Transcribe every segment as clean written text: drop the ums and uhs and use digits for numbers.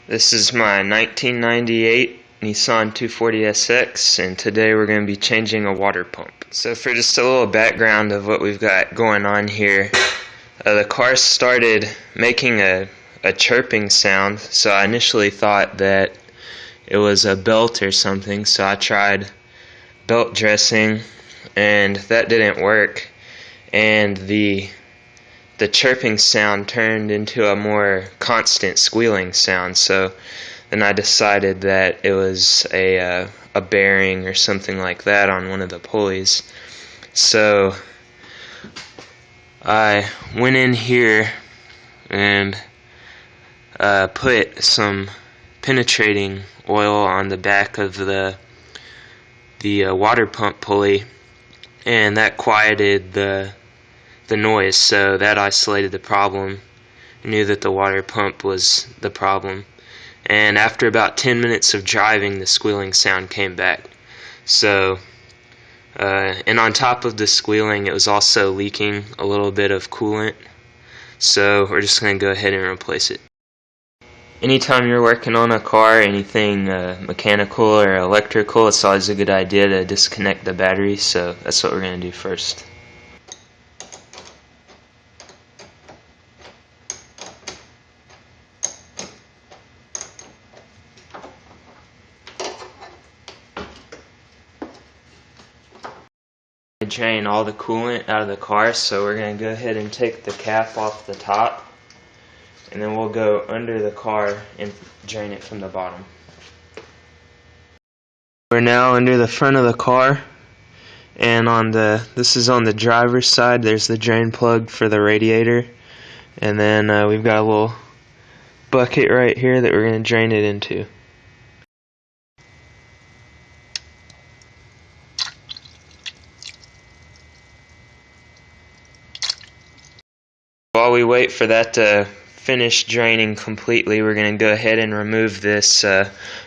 This is my 1998 Nissan 240SX, and today we're going to be changing a water pump. So for just a little background of what we've got going on here, the car started making a chirping sound, so I initially thought that it was a belt or something, so I tried belt dressing, and that didn't work, and the chirping sound turned into a more constant squealing sound. So then I decided that it was a bearing or something like that on one of the pulleys. So I went in here and put some penetrating oil on the back of the water pump pulley, and that quieted the noise, so that isolated the problem. I knew that the water pump was the problem, and after about 10 minutes of driving, the squealing sound came back. So and on top of the squealing, it was also leaking a little bit of coolant, so we're just going to go ahead and replace it. Anytime you're working on a car, anything mechanical or electrical, it's always a good idea to disconnect the battery, so that's what we're going to do first. Drain all the coolant out of the car, so we're going to go ahead and take the cap off the top, and then we'll go under the car and drain it from the bottom. We're now under the front of the car, and this is on the driver's side. There's the drain plug for the radiator, and then we've got a little bucket right here that we're going to drain it into. While we wait for that to finish draining completely, we're going to go ahead and remove this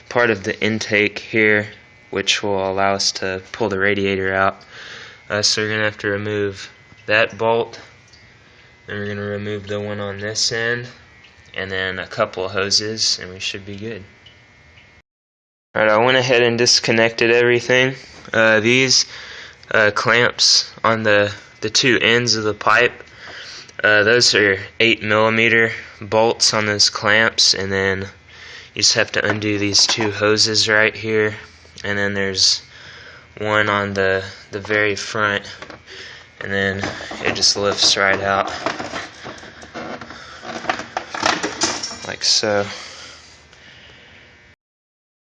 part of the intake here, which will allow us to pull the radiator out. So we're going to have to remove that bolt, then we're going to remove the one on this end, and then a couple of hoses, and we should be good. Alright, I went ahead and disconnected everything. These clamps on the two ends of the pipe, those are 8mm bolts on those clamps, and then you just have to undo these two hoses right here, and then there's one on the very front, and then it just lifts right out like so.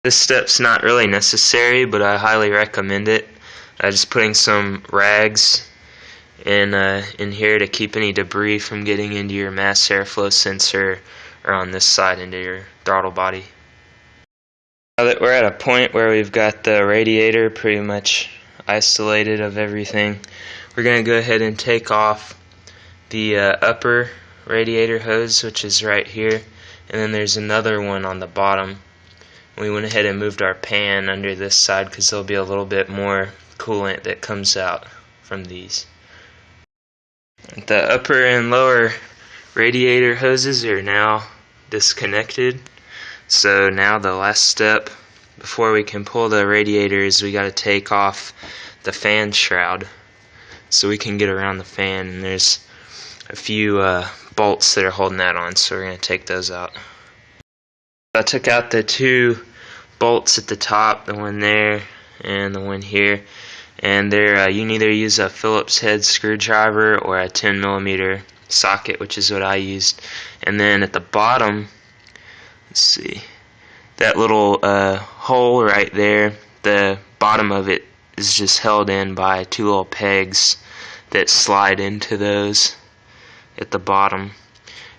This step's not really necessary, but I highly recommend it. Just putting some rags in here to keep any debris from getting into your mass airflow sensor, or on this side into your throttle body. Now that we're at a point where we've got the radiator pretty much isolated of everything, we're going to go ahead and take off the upper radiator hose, which is right here, and then there's another one on the bottom. We went ahead and moved our pan under this side because there'll be a little bit more coolant that comes out from these. The upper and lower radiator hoses are now disconnected, so now the last step before we can pull the radiator is we got to take off the fan shroud so we can get around the fan, and there's a few bolts that are holding that on, so we're going to take those out. I took out the two bolts at the top, the one there and the one here, and you can either use a Phillips head screwdriver or a 10mm socket, which is what I used. And then at the bottom, let's see, that little hole right there, the bottom of it is just held in by two little pegs that slide into those at the bottom.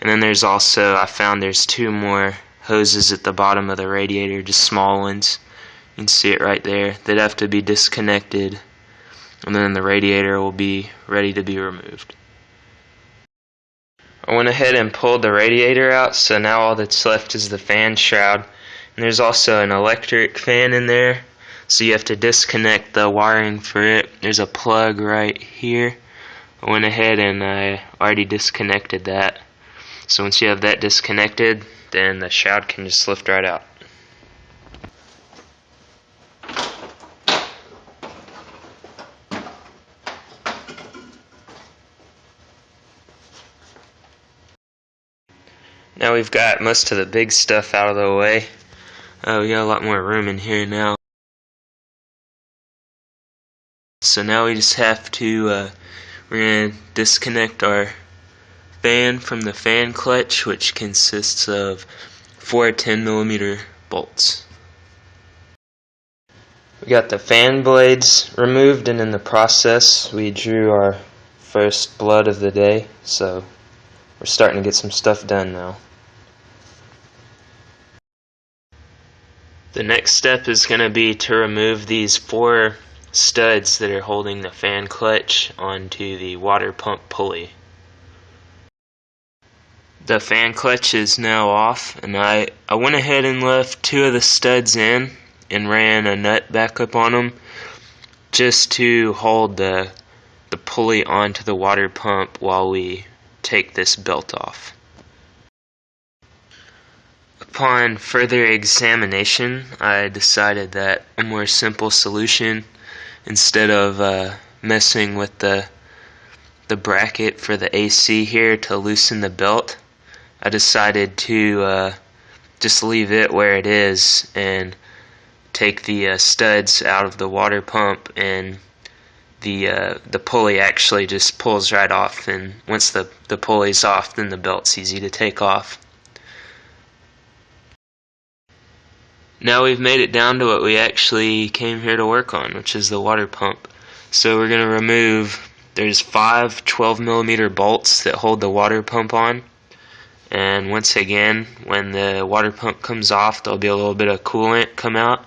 And then there's also, I found there's two more hoses at the bottom of the radiator, just small ones. You can see it right there. They'd have to be disconnected, and then the radiator will be ready to be removed. I went ahead and pulled the radiator out, so now all that's left is the fan shroud. And there's also an electric fan in there, so you have to disconnect the wiring for it. There's a plug right here. I went ahead and I already disconnected that. So once you have that disconnected, then the shroud can just lift right out. Now we've got most of the big stuff out of the way. We got a lot more room in here now. So now we just have to, we're going to disconnect our fan from the fan clutch, which consists of 4 10mm bolts. We got the fan blades removed, and in the process we drew our first blood of the day, so we're starting to get some stuff done now. The next step is going to be to remove these 4 studs that are holding the fan clutch onto the water pump pulley. The fan clutch is now off, and I went ahead and left 2 of the studs in and ran a nut back up on them just to hold the pulley onto the water pump while we take this belt off. Upon further examination, I decided that a more simple solution, instead of messing with the bracket for the AC here to loosen the belt, I decided to just leave it where it is and take the studs out of the water pump, and the pulley actually just pulls right off, and once the pulley's off, then the belt's easy to take off. Now we've made it down to what we actually came here to work on, which is the water pump. So we're going to remove, there's 5 12mm bolts that hold the water pump on, and once again, when the water pump comes off, there'll be a little bit of coolant come out,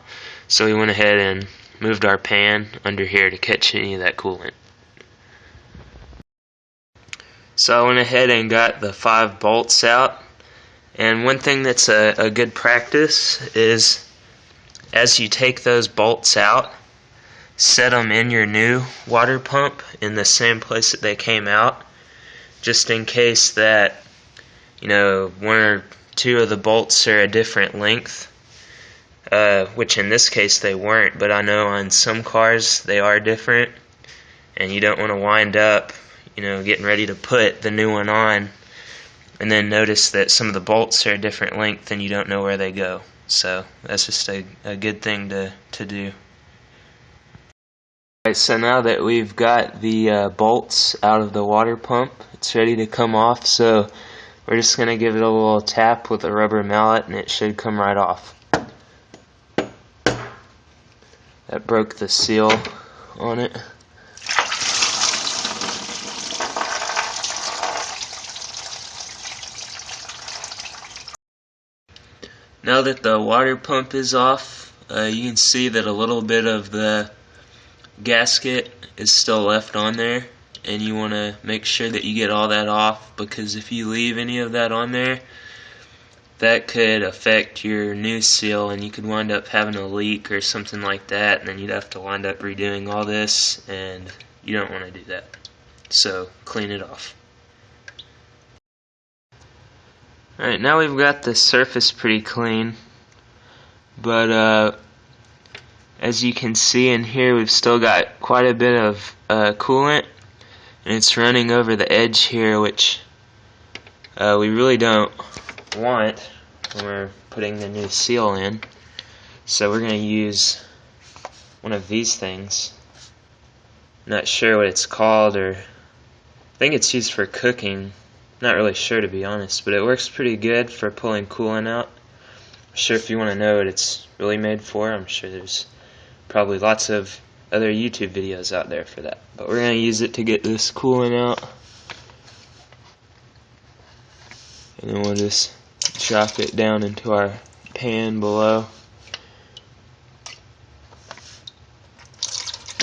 so we went ahead and moved our pan under here to catch any of that coolant. So I went ahead and got the 5 bolts out, and one thing that's a good practice is, as you take those bolts out, set them in your new water pump in the same place that they came out, just in case that, you know, 1 or 2 of the bolts are a different length, which in this case they weren't, but I know on some cars they are different, and you don't want to wind up, you know, getting ready to put the new one on and then notice that some of the bolts are a different length and you don't know where they go. So that's just a good thing to do. Alright, so now that we've got the bolts out of the water pump, it's ready to come off, so we're just going to give it a little tap with a rubber mallet and it should come right off. That broke the seal on it. Now that the water pump is off, you can see that a little bit of the gasket is still left on there, and you want to make sure that you get all that off, because if you leave any of that on there, that could affect your new seal and you could wind up having a leak or something like that, and then you'd have to wind up redoing all this, and you don't want to do that. So clean it off. Alright, now we've got the surface pretty clean, but as you can see in here, we've still got quite a bit of coolant, and it's running over the edge here, which we really don't want when we're putting the new seal in. So we're going to use one of these things. Not sure what it's called, or I think it's used for cooking. Not really sure, to be honest, but it works pretty good for pulling coolant out. I'm sure if you want to know what it's really made for, I'm sure there's probably lots of other YouTube videos out there for that. But we're going to use it to get this coolant out. And then we'll just drop it down into our pan below.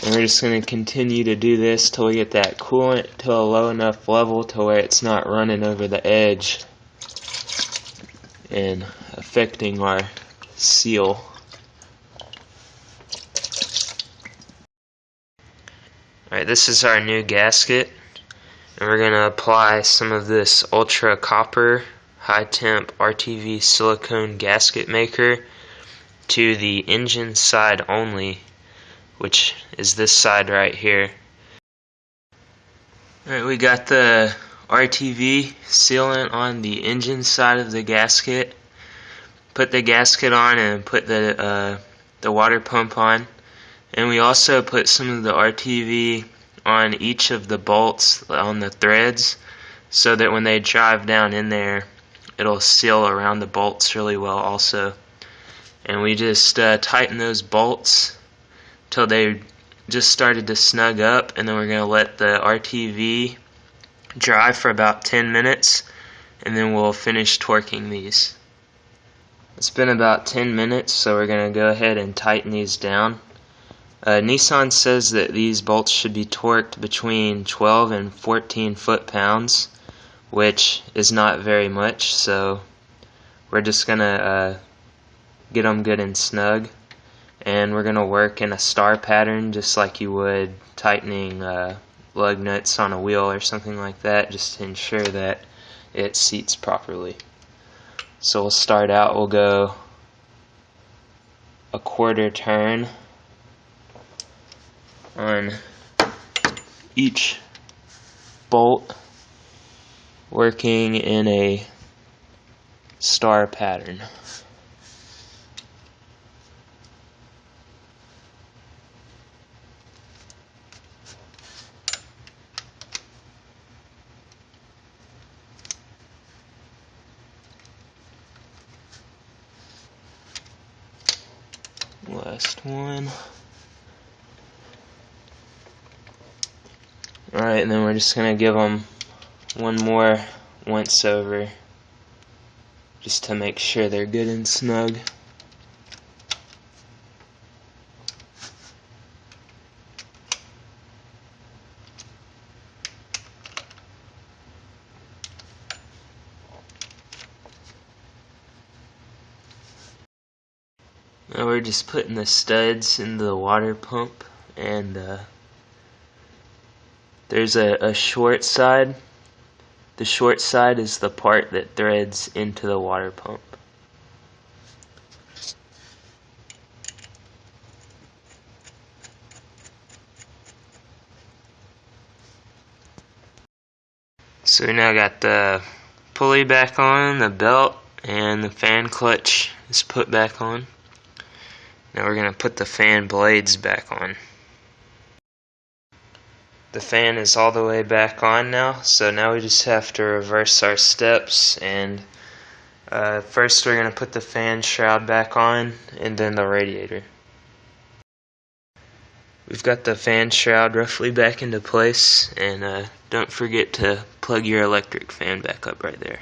And we're just going to continue to do this till we get that coolant to a low enough level to where it's not running over the edge and affecting our seal. Alright, this is our new gasket, and we're going to apply some of this ultra copper high temp RTV silicone gasket maker to the engine side only, which is this side right here. Alright, we got the RTV sealant on the engine side of the gasket. Put the gasket on and put the water pump on. And we also put some of the RTV on each of the bolts on the threads so that when they drive down in there, it'll seal around the bolts really well also. And we just tighten those bolts till they just started to snug up, and then we're going to let the RTV dry for about 10 minutes, and then we'll finish torquing these. It's been about 10 minutes, so we're going to go ahead and tighten these down. Nissan says that these bolts should be torqued between 12 and 14 foot-pounds, which is not very much, so we're just going to get them good and snug. And we're going to work in a star pattern just like you would tightening lug nuts on a wheel or something like that, just to ensure that it seats properly. So we'll start out, we'll go a quarter turn on each bolt, working in a star pattern. Last one. Alright, and then we're just going to give them one more once over just to make sure they're good and snug. Now we're just putting the studs into the water pump, and there's a short side. The short side is the part that threads into the water pump. So we now got the pulley back on, the belt, and the fan clutch is put back on. Now we're going to put the fan blades back on. The fan is all the way back on now, so now we just have to reverse our steps, and first we're going to put the fan shroud back on and then the radiator. We've got the fan shroud roughly back into place, and don't forget to plug your electric fan back up right there.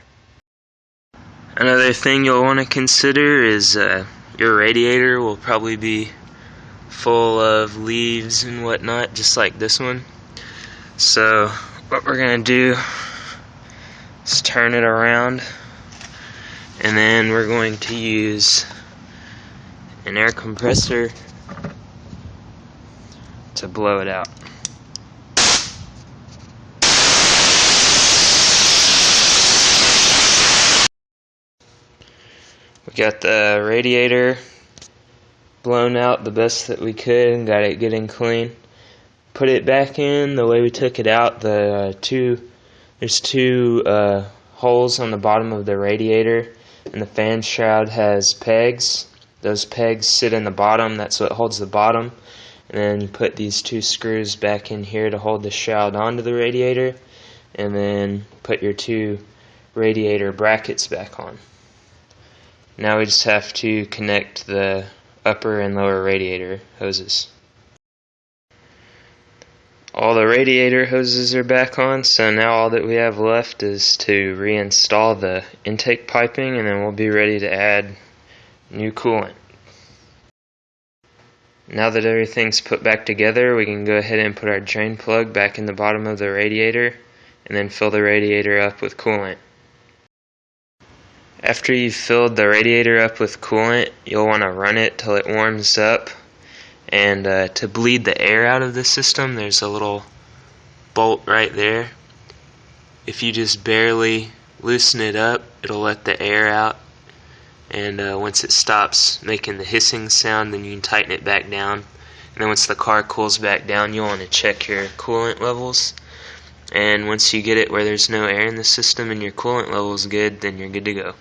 Another thing you'll want to consider is your radiator will probably be full of leaves and whatnot, just like this one. So what we're going to do is turn it around, and then we're going to use an air compressor to blow it out. We got the radiator blown out the best that we could and got it getting clean. Put it back in the way we took it out. There's two holes on the bottom of the radiator, and the fan shroud has pegs. Those pegs sit in the bottom, that's what holds the bottom. And then you put these two screws back in here to hold the shroud onto the radiator, and then put your two radiator brackets back on. Now we just have to connect the upper and lower radiator hoses. All the radiator hoses are back on, so now all that we have left is to reinstall the intake piping, and then we'll be ready to add new coolant. Now that everything's put back together, we can go ahead and put our drain plug back in the bottom of the radiator, and then fill the radiator up with coolant. After you've filled the radiator up with coolant, you'll want to run it till it warms up. And to bleed the air out of the system, there's a little bolt right there. If you just barely loosen it up, it'll let the air out, and once it stops making the hissing sound, then you can tighten it back down. And then once the car cools back down, you'll want to check your coolant levels, and once you get it where there's no air in the system and your coolant level is good, then you're good to go.